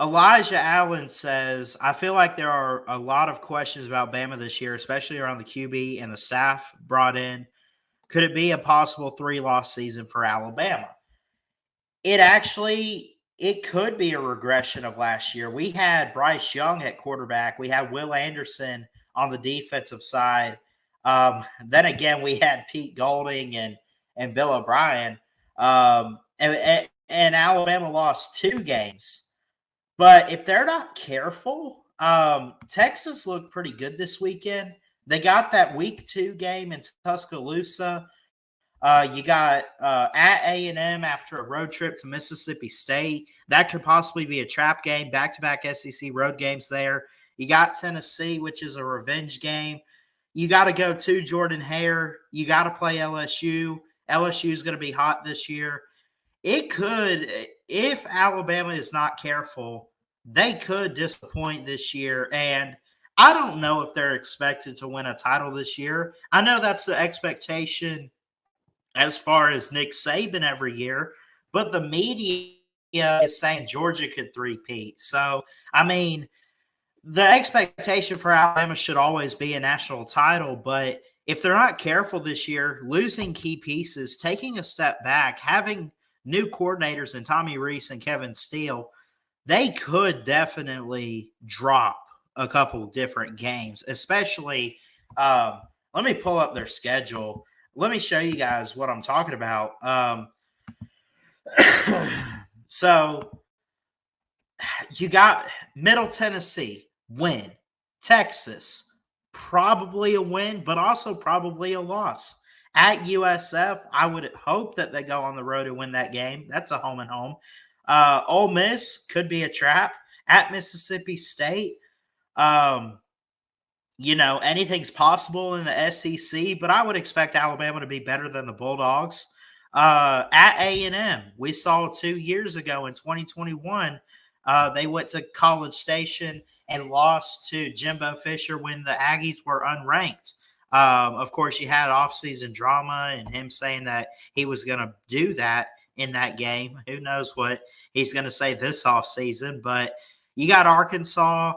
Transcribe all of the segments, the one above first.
Elijah Allen says, I feel like there are a lot of questions about Bama this year, especially around the QB and the staff brought in. Could it be a possible 3-loss season for Alabama? It could be a regression of last year. We had Bryce Young at quarterback. We had Will Anderson on the defensive side. Then again, we had Pete Golding and Bill O'Brien. And Alabama lost 2 games. But if they're not careful, Texas looked pretty good this weekend. They got that week 2 game in Tuscaloosa. You got at A&M after a road trip to Mississippi State. That could possibly be a trap game, back-to-back SEC road games there. You got Tennessee, which is a revenge game. You got to go to Jordan-Hare. You got to play LSU. LSU is going to be hot this year. It could, if Alabama is not careful, they could disappoint this year. And I don't know if they're expected to win a title this year. I know that's the expectation as far as Nick Saban every year, but the media is saying Georgia could three-peat. So, I mean, the expectation for Alabama should always be a national title, but if they're not careful this year, losing key pieces, taking a step back, having new coordinators in Tommy Rees and Kevin Steele, they could definitely drop a couple different games, especially let me pull up their schedule. Let me show you guys what I'm talking about. So you got Middle Tennessee, win. Texas, probably a win, but also probably a loss. At USF, I would hope that they go on the road and win that game. That's a home and home. Ole Miss could be a trap. At Mississippi State, anything's possible in the SEC, but I would expect Alabama to be better than the Bulldogs. At A&M, we saw 2 years ago in 2021, they went to College Station and lost to Jimbo Fisher when the Aggies were unranked. Of course, you had offseason drama and him saying that he was going to do that in that game. Who knows what he's going to say this offseason, but you got Arkansas.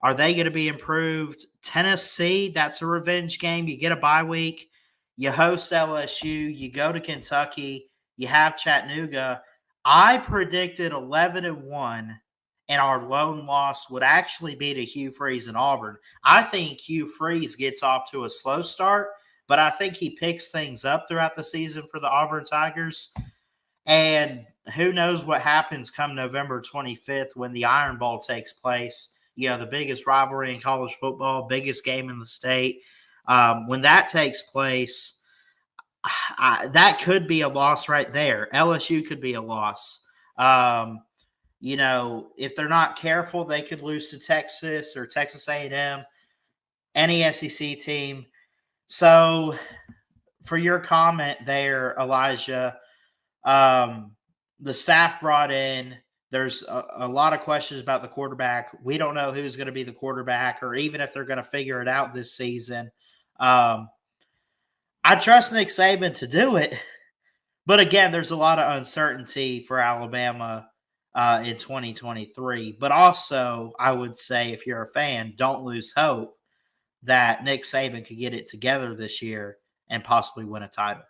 Are they going to be improved? Tennessee, that's a revenge game. You get a bye week. You host LSU. You go to Kentucky. You have Chattanooga. I predicted 11-1, and our lone loss would actually be to Hugh Freeze and Auburn. I think Hugh Freeze gets off to a slow start, but I think he picks things up throughout the season for the Auburn Tigers. And who knows what happens come November 25th when the Iron Bowl takes place. The biggest rivalry in college football, biggest game in the state. When that takes place, that could be a loss right there. LSU could be a loss. If they're not careful, they could lose to Texas or Texas A&M, any SEC team. So for your comment there, Elijah, the staff brought in, there's a lot of questions about the quarterback. We don't know who's going to be the quarterback or even if they're going to figure it out this season. I trust Nick Saban to do it. But again, there's a lot of uncertainty for Alabama in 2023. But also, I would say if you're a fan, don't lose hope that Nick Saban could get it together this year and possibly win a title.